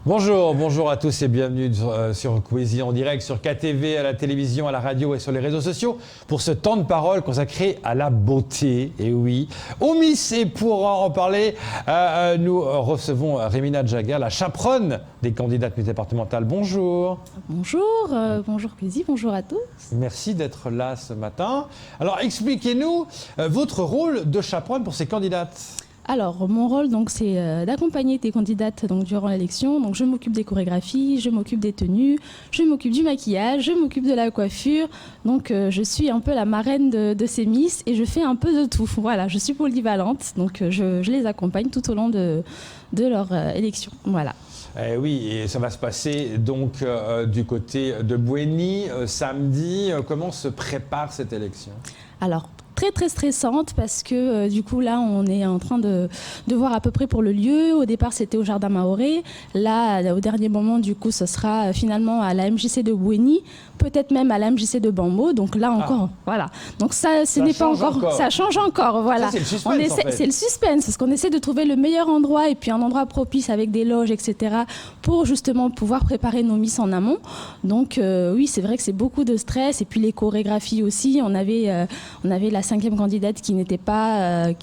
Bonjour à tous et bienvenue sur Quizy en direct sur KTV, à la télévision, à la radio et sur les réseaux sociaux pour ce temps de parole consacré à la beauté. Et oui, au Miss, et pour en parler, nous recevons Rémina Djaga, la chaperonne des candidates Miss départementales. Bonjour. Bonjour Quizy, bonjour à tous. Merci d'être là ce matin. Alors expliquez-nous votre rôle de chaperonne pour ces candidates. Alors, mon rôle, donc, c'est d'accompagner tes candidates donc, durant l'élection. Donc, je m'occupe des chorégraphies, je m'occupe des tenues, je m'occupe du maquillage, je m'occupe de la coiffure. Donc, je suis un peu la marraine de ces Miss et je fais un peu de tout. Voilà, je suis polyvalente, donc je les accompagne tout au long de leur élection. Voilà. Oui, et ça va se passer donc du côté de Bouéni samedi. Comment se prépare cette élection ? Alors, très stressante parce que du coup là on est en train de voir à peu près pour le lieu. Au départ c'était au Jardin Maoré, là au dernier moment du coup ce sera finalement à la MJC de Bouéni, peut-être même à la MJC de Bambo, donc là encore voilà, donc ça n'est pas encore, ça change encore, voilà. Ça, c'est le suspense, c'est le suspense parce qu'on essaie de trouver le meilleur endroit et puis un endroit propice avec des loges etc pour justement pouvoir préparer nos Miss en amont. Donc oui, c'est vrai que c'est beaucoup de stress et puis les chorégraphies aussi, on avait la 5e candidate qui n'était pas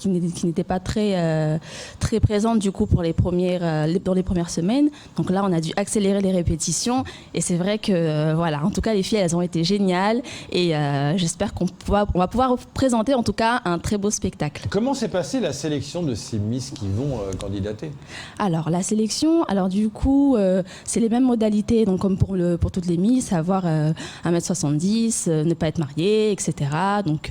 très présente du coup pour dans les premières semaines. Donc là, on a dû accélérer les répétitions et c'est vrai que voilà, en tout cas les filles elles ont été géniales et j'espère qu'on va pouvoir présenter en tout cas un très beau spectacle. Comment s'est passée la sélection de ces Miss qui vont candidater ? Alors la sélection, du coup c'est les mêmes modalités donc comme pour toutes les Miss, avoir 1m70, ne pas être mariée, etc. Donc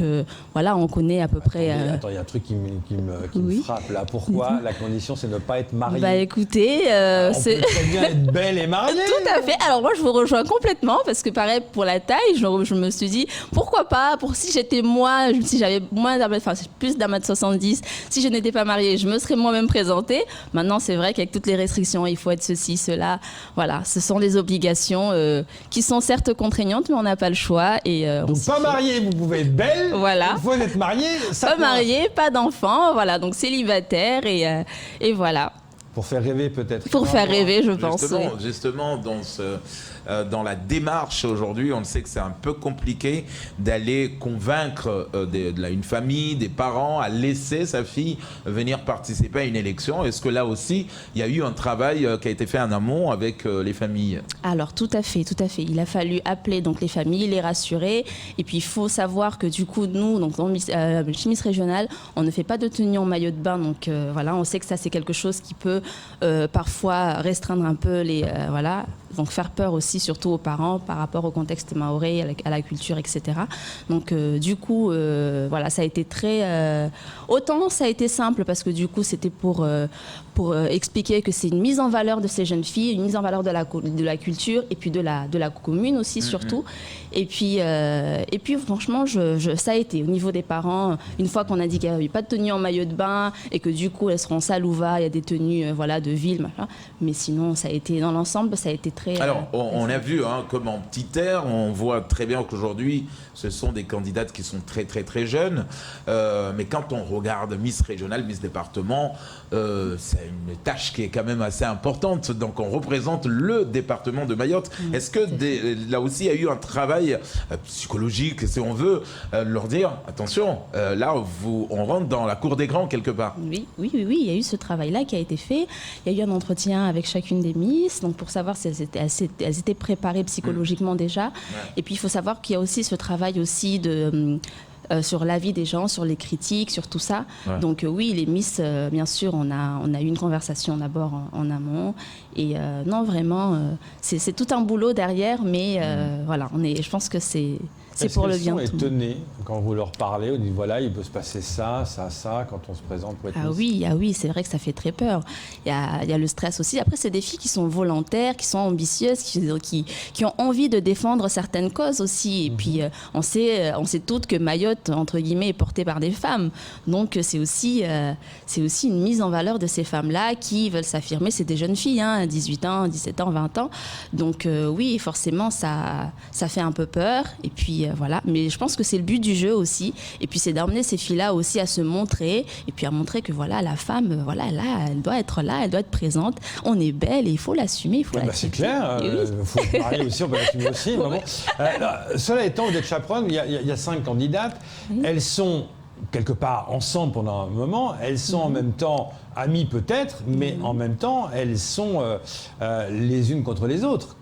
voilà, on connaît à peu près... Attends, il y a un truc qui me frappe là. Pourquoi la condition, c'est de ne pas être mariée ? Bah écoutez... on peut très bien être belle et mariée. Tout à fait. Alors moi, je vous rejoins complètement parce que pareil, pour la taille, je me suis dit, pourquoi pas, si j'avais plus d'1m70, si je n'étais pas mariée, je me serais moi-même présentée. Maintenant, c'est vrai qu'avec toutes les restrictions, il faut être ceci, cela. Voilà, ce sont des obligations qui sont certes contraignantes, mais on n'a pas le choix. Et, donc pas mariée, vous pouvez être belle. Voilà. Il faut être mariée. Pas mariée, pas d'enfant, voilà, donc célibataire et voilà. Pour faire rêver peut-être. Pour faire rêver, je pense. Justement, dans la démarche aujourd'hui, on sait que c'est un peu compliqué d'aller convaincre une famille, des parents à laisser sa fille venir participer à une élection. Est-ce que là aussi, il y a eu un travail qui a été fait en amont avec les familles ? Alors tout à fait. Il a fallu appeler donc les familles, les rassurer. Et puis il faut savoir que du coup, nous, donc dans Miss Régionale, on ne fait pas de tenue en maillot de bain. Donc voilà, on sait que ça c'est quelque chose qui peut parfois restreindre un peu voilà. Donc faire peur aussi, surtout aux parents, par rapport au contexte maoré, à la culture, etc. Donc du coup, voilà, ça a été autant ça a été simple parce que du coup, c'était pour expliquer que c'est une mise en valeur de ces jeunes filles, une mise en valeur de la culture et puis de la commune aussi, surtout. Et puis franchement, ça a été au niveau des parents, une fois qu'on a dit qu'il n'y avait pas de tenue en maillot de bain et que du coup, elles seront salouva, il y a des tenues voilà, de ville, machin. Mais sinon, ça a été, dans l'ensemble, ça a été très... Alors, on a vu, comme en petit air, on voit très bien qu'aujourd'hui, ce sont des candidates qui sont très jeunes. Mais quand on regarde Miss Régionale, Miss Département, c'est une tâche qui est quand même assez importante. Donc, on représente le département de Mayotte. Est-ce que là aussi, il y a eu un travail psychologique, si on veut, leur dire, attention, là, on rentre dans la cour des grands quelque part. Oui, il y a eu ce travail-là qui a été fait. Il y a eu un entretien avec chacune des Miss, donc pour savoir si elles étaient préparées psychologiquement déjà. Ouais. Et puis, il faut savoir qu'il y a aussi ce travail aussi sur l'avis des gens, sur les critiques, sur tout ça. Ouais. Donc oui, les Miss, bien sûr, on a eu une conversation d'abord en amont. Et non, vraiment, c'est tout un boulot derrière, mais voilà, je pense que c'est pour le bien. Est-ce qu'elles sont étonnées quand vous leur parlez, on dit voilà, il peut se passer ça, quand on se présente pour être Miss ? Ah oui, c'est vrai que ça fait très peur. Il y a le stress aussi. Après, c'est des filles qui sont volontaires, qui sont ambitieuses, qui ont envie de défendre certaines causes aussi. Et puis, on sait toutes que Mayotte, entre guillemets, est portée par des femmes. Donc, c'est aussi une mise en valeur de ces femmes-là qui veulent s'affirmer. C'est des jeunes filles, 18 ans, 17 ans, 20 ans. Donc, oui, forcément, ça fait un peu peur. Et puis, puis voilà. Mais je pense que c'est le but du jeu aussi. Et puis c'est d'emmener ces filles-là aussi à se montrer et puis à montrer que voilà, la femme, voilà, là, elle doit être là, elle doit être présente. On est belle et il faut l'assumer, il faut c'est clair, il faut se marier aussi, on peut l'assumer aussi. Mais bon. Cela étant, vous êtes chaperonne, il y a 5 candidates. Oui. Elles sont quelque part ensemble pendant un moment, elles sont en même temps amies peut-être, mais en même temps elles sont les unes contre les autres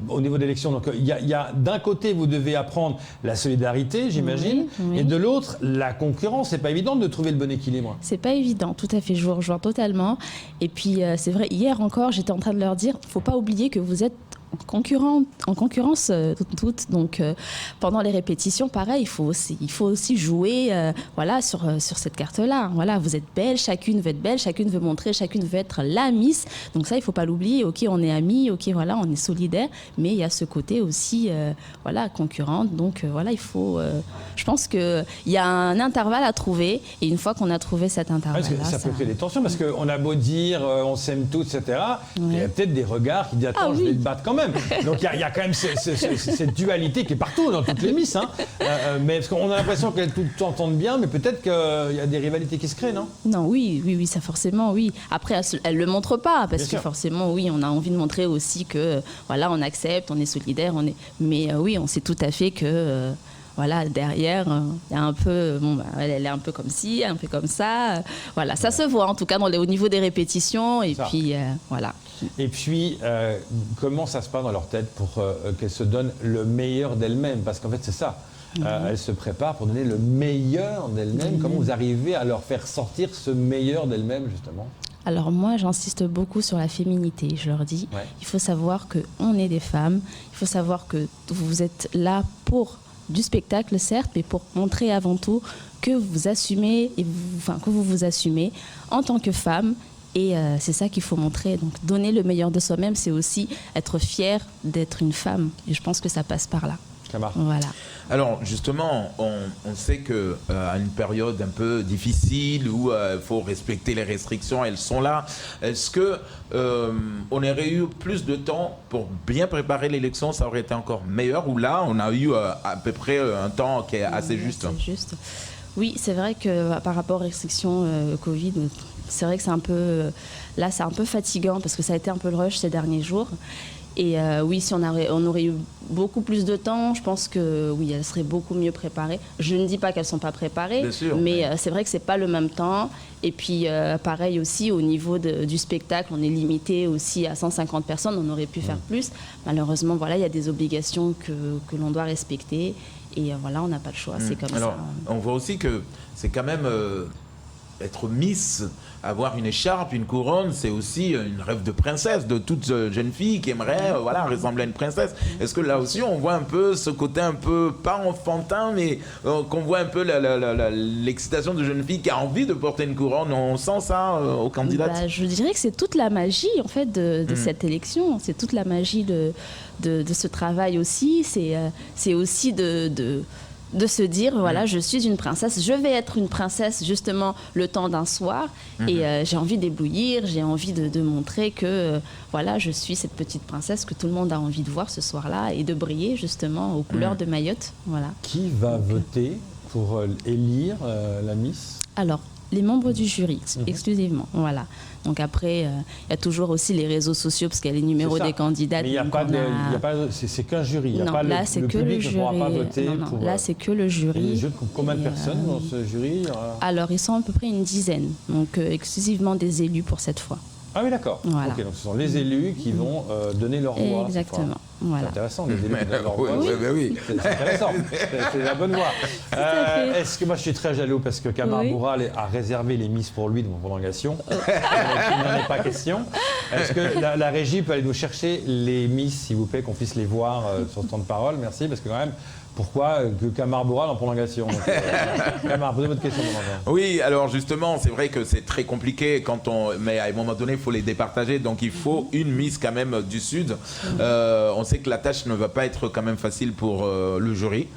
au niveau de l'élection. Donc il y a d'un côté vous devez apprendre la solidarité, j'imagine, et de l'autre la concurrence. C'est pas évident de trouver le bon équilibre. C'est pas évident, tout à fait, je vous rejoins totalement. Et puis c'est vrai, hier encore j'étais en train de leur dire, faut pas oublier que vous êtes en concurrence toutes. Donc pendant les répétitions, pareil, il faut aussi jouer voilà, sur cette carte-là. Voilà, vous êtes belle, chacune veut être belle, chacune veut montrer, chacune veut être la Miss. Donc ça, il ne faut pas l'oublier. Ok, on est amis, ok, voilà, on est solidaires, mais il y a ce côté aussi voilà, concurrente. Donc voilà, il faut... je pense qu'il y a un intervalle à trouver, et une fois qu'on a trouvé cet intervalle-là... Ça peut créer des tensions, parce qu'on a beau dire on s'aime toutes, etc., il y a peut-être des regards qui disent attends, je vais te battre quand même. Donc il y a quand même cette dualité qui est partout dans toutes les Miss, hein. Mais parce qu'on a l'impression qu'elles tout s'entendent bien, mais peut-être qu'il y a des rivalités qui se créent, non ? Non, oui, ça forcément, oui. Après, elles le montrent pas, parce que forcément, oui, on a envie de montrer aussi que voilà, on accepte, on est solidaire, mais oui, on sait tout à fait que voilà, derrière, il y a un peu, elle est un peu comme ci, un peu comme ça. Voilà, ça se voit en tout cas au niveau des répétitions, et puis voilà. Et puis, comment ça se passe dans leur tête pour qu'elles se donnent le meilleur d'elles-mêmes ? Parce qu'en fait, c'est ça. Elles se préparent pour donner le meilleur d'elles-mêmes. Comment vous arrivez à leur faire sortir ce meilleur d'elles-mêmes, justement ? Alors moi, j'insiste beaucoup sur la féminité. Je leur dis, il faut savoir qu'on est des femmes. Il faut savoir que vous êtes là pour du spectacle, certes, mais pour montrer avant tout que vous assumez, que vous vous assumez en tant que femme. Et c'est ça qu'il faut montrer. Donc, donner le meilleur de soi-même, c'est aussi être fier d'être une femme. Et je pense que ça passe par là. Voilà. Alors, justement, on sait qu'à une période un peu difficile où il faut respecter les restrictions, elles sont là. Est-ce qu'on aurait eu plus de temps pour bien préparer l'élection, ça aurait été encore meilleur, ou là, on a eu à peu près un temps qui est assez juste? C'est juste. Oui, c'est vrai que par rapport aux restrictions Covid, c'est vrai que c'est un peu fatigant parce que ça a été un peu le rush ces derniers jours. Et oui, si on aurait eu beaucoup plus de temps, je pense que oui, elles seraient beaucoup mieux préparées. Je ne dis pas qu'elles ne sont pas préparées, mais c'est vrai que ce n'est pas le même temps. Et puis pareil aussi, au niveau du spectacle, on est limité aussi à 150 personnes, on aurait pu faire plus. Malheureusement, voilà, il y a des obligations que l'on doit respecter. Et voilà, on n'a pas le choix, c'est comme ça. On voit aussi que c'est quand même... être Miss, avoir une écharpe, une couronne, c'est aussi un rêve de princesse, de toute jeune fille qui aimerait ressembler à une princesse. Est-ce que là aussi on voit un peu ce côté un peu, pas enfantin, mais qu'on voit un peu l'excitation de jeune fille qui a envie de porter une couronne? On sent ça aux candidates? Je dirais que c'est toute la magie en fait de cette élection, c'est toute la magie de ce travail aussi, c'est aussi de se dire, voilà, je suis une princesse, je vais être une princesse justement le temps d'un soir, et j'ai envie d'éblouir, j'ai envie de montrer que voilà, je suis cette petite princesse que tout le monde a envie de voir ce soir-là et de briller justement aux couleurs de Mayotte. Voilà. Qui va voter pour élire la Miss ? Alors, les membres du jury, exclusivement. Voilà. Donc après, il y a toujours aussi les réseaux sociaux, parce qu'il y a les numéros des candidates. Mais il n'y a pas c'est qu'un jury. Non, là, c'est que le jury. Ne pourra pas voter là, c'est que le jury. Et combien de personnes dans ce jury ? Alors, ils sont à peu près une dizaine. Donc, exclusivement des élus pour cette fois. Ah oui, d'accord. Voilà. Ok, donc ce sont les élus qui vont donner leur voix. Exactement. Voilà. C'est intéressant, les élus qui donnent leur voix. Oui. C'est intéressant. C'est la bonne voie. Est-ce que moi je suis très jaloux parce que Kamar Boural a réservé les Miss pour lui de mon prolongation. Il n'en est pas question. Est-ce que la régie peut aller nous chercher les Miss, s'il vous plaît, qu'on puisse les voir sur ce temps de parole? Merci, parce que quand même, pourquoi que Kamar Boural en prolongation? Kamar, posez votre question. Oui, alors justement, c'est vrai que c'est très compliqué mais à un moment donné, il faut les départager. Donc il faut une Miss quand même du Sud. On sait que la tâche ne va pas être quand même facile pour le jury.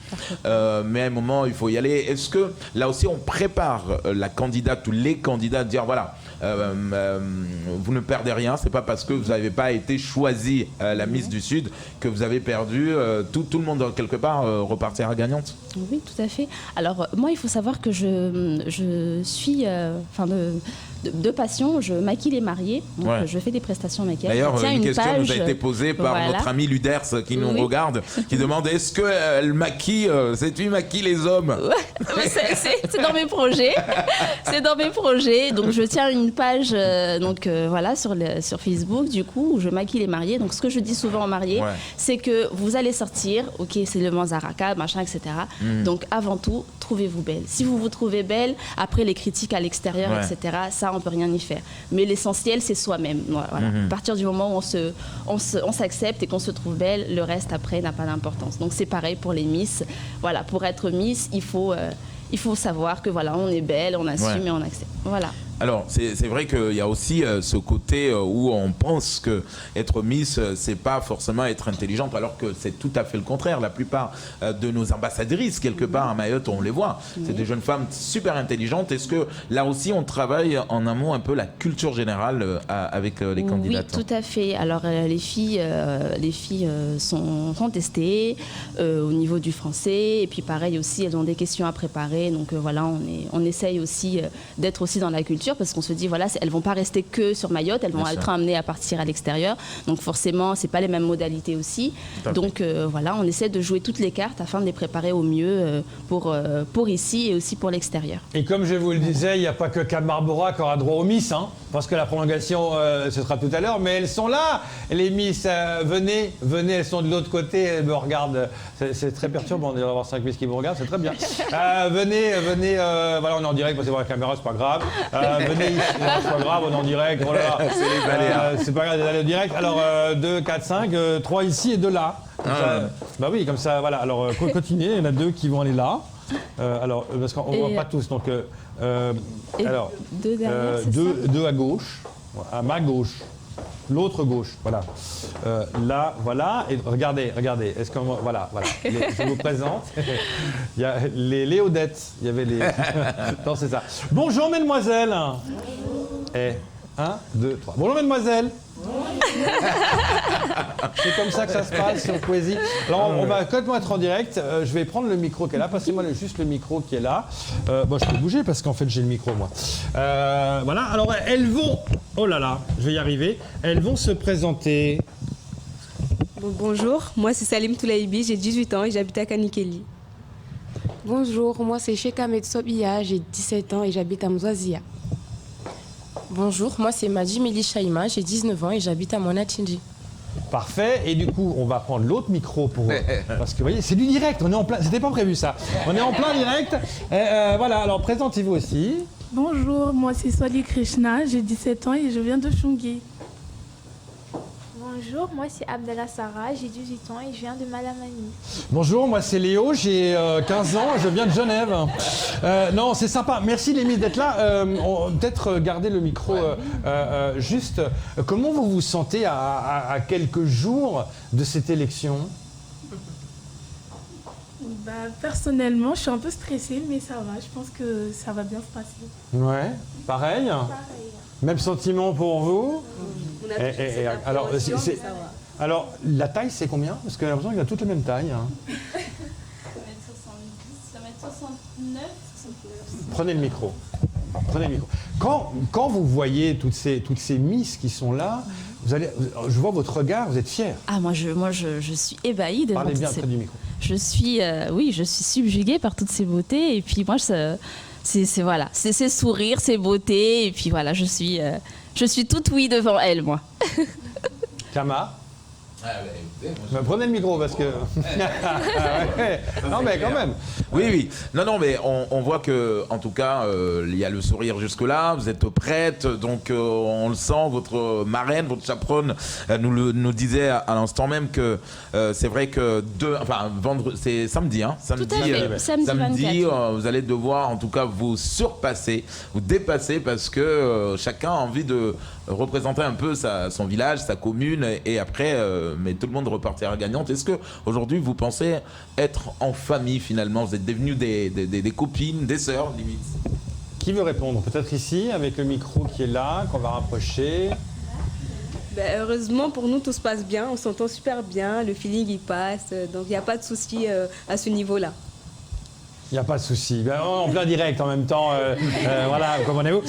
Mais à un moment, il faut y aller. Est-ce que là aussi, on prépare la candidate ou les candidats à dire voilà, vous ne perdez rien, c'est pas parce que vous n'avez pas été choisi la Miss du Sud que vous avez perdu. Tout le monde quelque part repartir à gagnante? Oui, tout à fait. Alors, moi, il faut savoir que je suis, de passion, je maquille les mariés. Donc, je fais des prestations maquillage. D'ailleurs, une question page, nous a été posée par notre ami Luders qui nous Oui. regarde, qui demande est-ce qu'elle maquille, tu maquilles les hommes? Ouais, c'est dans mes projets. C'est dans mes projets. Donc, je tiens une page sur Facebook, du coup, où je maquille les mariés. Donc, ce que je dis souvent aux mariés, c'est que vous allez sortir, ok, c'est le Manzaraka, machin, etc. Donc, avant tout, trouvez-vous belle. Si vous vous trouvez belle, après les critiques à l'extérieur, etc., ça, on peut rien y faire. Mais l'essentiel, c'est soi-même. Voilà. À partir du moment où on s'accepte et qu'on se trouve belle, le reste, après, n'a pas d'importance. Donc, c'est pareil pour les Miss. Voilà, pour être Miss, il faut savoir que voilà, on est belle, on assume et on accepte. Voilà. Alors, c'est vrai qu'il y a aussi ce côté où on pense qu'être Miss, c'est pas forcément être intelligente, alors que c'est tout à fait le contraire. La plupart de nos ambassadrices, quelque part à Mayotte, on les voit. C'est des jeunes femmes super intelligentes. Est-ce que là aussi, on travaille en amont un peu la culture générale avec les candidates? Oui, tout à fait. Alors, les filles sont testées au niveau du français. Et puis, pareil aussi, elles ont des questions à préparer. Donc, voilà, on essaye aussi d'être aussi dans la culture, parce qu'on se dit, voilà, elles vont pas rester que sur Mayotte, elles vont être amenées à partir à l'extérieur. Donc forcément, c'est pas les mêmes modalités aussi. Donc voilà, on essaie de jouer toutes les cartes afin de les préparer au mieux pour ici et aussi pour l'extérieur. Et comme je vous le disais, il n'y a pas que Camarbora qui aura droit aux Miss, hein, parce que la prolongation, ce sera tout à l'heure, mais elles sont là, les Miss. Venez, elles sont de l'autre côté, elles me regardent. C'est très perturbant de avoir 5 Miss qui vous regardent, c'est très bien. Venez, voilà, on est en direct, passez voir la caméra, c'est pas grave. Venez ici, c'est pas grave, on est en direct. Oh là là. C'est les baléares. C'est pas grave d'aller en direct. Alors, 2, 4, 5, 3 ici et 2 là. Bah oui, comme ça, voilà. Alors, continuez, il y en a 2 qui vont aller là. Alors, parce qu'on ne voit pas tous. Donc, alors, 2 derrière, c'est ça ? 2 à gauche, à ma gauche. L'autre gauche, voilà. Là, voilà. Et regardez. Est-ce que voilà. Je vous présente. Il y a les Léodettes. Il y avait les. Non, c'est ça. Bonjour, mesdemoiselles. Et 1, 2, 3. Bonjour, mesdemoiselles. C'est comme ça que ça se passe sur Poésie. Alors, on va complètement être en direct. Je vais prendre le micro qui est là. Passez-moi juste le micro qui est là. Bon, je peux bouger parce qu'en fait, j'ai le micro, moi. Voilà. Alors, elles vont... Oh là là, je vais y arriver. Elles vont se présenter. Bonjour, moi c'est Salim Toulaïbi, j'ai 18 ans et j'habite à Kanikeli. Bonjour, moi c'est Cheikh Ahmed Sobia, j'ai 17 ans et j'habite à Mzouazia. Bonjour, moi c'est Madji Mili Chaïma, j'ai 19 ans et j'habite à Monatindi. Parfait, et du coup on va prendre l'autre micro pour parce que vous voyez c'est du direct, on est en plein, c'était pas prévu ça, on est en plein direct. Voilà, alors présentez-vous aussi. Bonjour, moi c'est Swali Krishna, j'ai 17 ans et je viens de Chungui. Bonjour, moi c'est Abdallah Sarah, j'ai 18 ans et je viens de Malamani. Bonjour, moi c'est Léo, j'ai 15 ans, je viens de Genève. Non, c'est sympa, merci les Miss d'être là. Peut-être garder le micro juste. Comment vous vous sentez à quelques jours de cette élection ? Bah, personnellement, je suis un peu stressée, mais ça va, je pense que ça va bien se passer. Ouais, pareil. Même sentiment pour vous ? On a tous alors, ça va. alors, la taille, c'est combien ? Parce que j'ai l'impression qu'il a toutes la même taille. Hein. 1m69. Prenez le micro. Quand vous voyez toutes ces Miss qui sont là, je vois votre regard, vous êtes fiers. Ah, moi, je suis ébahie devant Parlez bien toutes près du micro. Je suis subjuguée par toutes ces beautés. Et puis moi, voilà, c'est ces sourires, ces beautés. Et puis voilà, je suis toute oui devant elle, moi. Kama. Prenez le micro parce que... Non mais quand même. Oui. Non, mais on voit que, en tout cas, il y a le sourire jusque-là. Vous êtes prête, donc on le sent. Votre marraine, votre chaperonne nous disait à l'instant même que c'est vrai que c'est samedi, hein. Tout à fait. Samedi 24. Vous allez devoir, en tout cas, vous surpasser, vous dépasser, parce que chacun a envie de représenter un peu son village, sa commune, et après, mais tout le monde repartira gagnante. Est-ce que aujourd'hui vous pensez être en famille finalement ? Vous êtes devenues des copines, des sœurs limite ? Qui veut répondre ? Peut-être ici, avec le micro qui est là, qu'on va rapprocher. Ben, heureusement, pour nous, tout se passe bien. On s'entend super bien. Le feeling, il passe. Donc, il n'y a pas de souci à ce niveau-là. Il n'y a pas de souci. Ben, en plein direct en même temps. Voilà, comprenez-vous.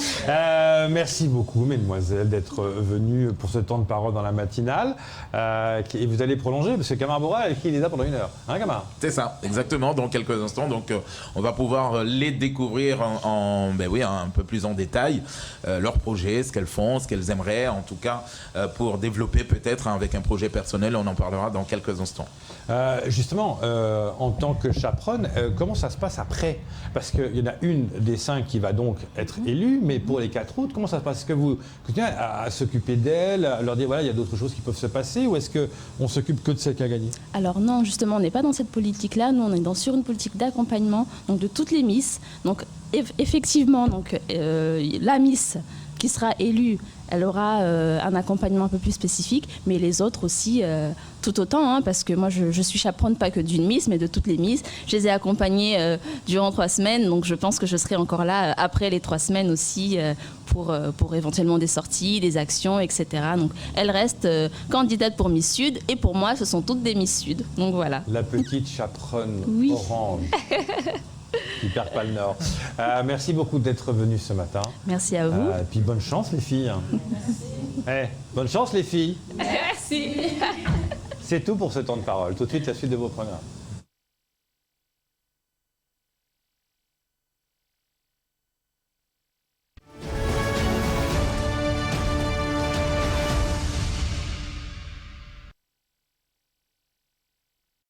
Merci beaucoup, mesdemoiselles, d'être venues pour ce temps de parole dans la matinale. Et vous allez prolonger, parce que Camara Bora, il est là pendant 1 heure. Hein, Camara? C'est ça, exactement, dans quelques instants. Donc, on va pouvoir les découvrir un peu plus en détail, leurs projets, ce qu'elles font, ce qu'elles aimeraient, en tout cas, pour développer peut-être avec un projet personnel. On en parlera dans quelques instants. Justement, en tant que chaperonne, comment ça se passe après? Parce qu'il y en a une des 5 qui va donc être élue, mais pour les 4 autres, comment ça se passe? Est-ce que vous continuez à s'occuper d'elles, à leur dire voilà, il y a d'autres choses qui peuvent se passer, ou est-ce qu'on s'occupe que de celle qui a gagné? Alors non, justement, on n'est pas dans cette politique-là. Nous, on est sur une politique d'accompagnement donc de toutes les Miss. Donc effectivement, donc, la Miss qui sera élue, elle aura un accompagnement un peu plus spécifique, mais les autres aussi tout autant, hein, parce que moi je suis chaperonne pas que d'une Miss, mais de toutes les Miss. Je les ai accompagnées durant 3 semaines, donc je pense que je serai encore là après les 3 semaines aussi pour éventuellement des sorties, des actions, etc. Donc elle reste candidate pour Miss Sud, et pour moi ce sont toutes des Miss Sud. Donc voilà. La petite chaperonne orange. Qui perd pas le nord. Merci beaucoup d'être venu ce matin. Merci à vous. Et puis bonne chance les filles. Bonne chance les filles. Merci. C'est tout pour ce temps de parole. Tout de suite, la suite de vos programmes.